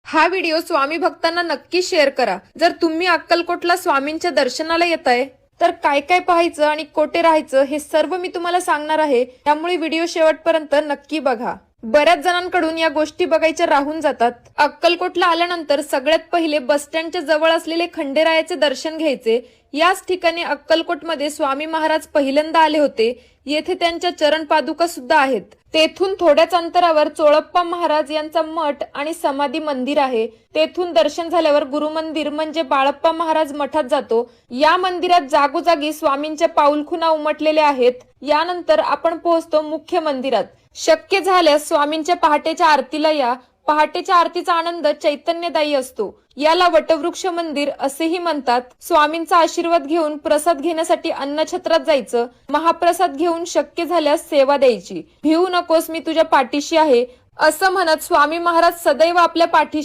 हा व्हिडिओ स्वामी भक्तांना नक्की शेअर करा। जर तुम्ही अक्कलकोटला स्वामींच्या दर्शनाला येताय तर काय काय पाहायचं आणि कोठे राहायचं हे सर्व मी तुम्हाला सांगणार आहे, त्यामुळे व्हिडिओ शेवटपर्यंत नक्की बघा। बऱ्याच जणांकडून या गोष्टी बघायच्या राहून जातात। अक्कलकोटला आल्यानंतर सगळ्यात पहिले बस स्टँडच्या जवळ असलेले खंडेरायाचे दर्शन घ्यायचे। याच ठिकाणी अक्कलकोटमध्ये स्वामी महाराज पहिल्यांदा आले होते। येथे त्यांच्या चरण पादुका सुद्धा आहेत। तेथून थोड्याच अंतरावर चोळप्पा महाराज यांचा मठ आणि समाधी मंदिर आहे। तेथून दर्शन झाल्यावर गुरुमंदिर म्हणजे बाळप्पा महाराज मठात जातो। या मंदिरात जागोजागी स्वामींच्या पाऊलखुणा उमटलेल्या आहेत। यानंतर आपण पोहोचतो मुख्य मंदिरात। शक्य झाल्यास स्वामींच्या पहाटेच्या आरतीला या। पहाटेच्या आरतीचा आनंद चैतन्यदायी असतो। याला वटवृक्ष मंदिर असेही म्हणतात। स्वामींचा आशीर्वाद घेऊन प्रसाद घेण्यासाठी अन्नछत्रात जायचं। महाप्रसाद घेऊन शक्य झाल्यास सेवा द्यायची। भिवू नकोस, मी तुझ्या पाठीशी आहे असं म्हणत स्वामी महाराज सदैव आपल्या पाठीशी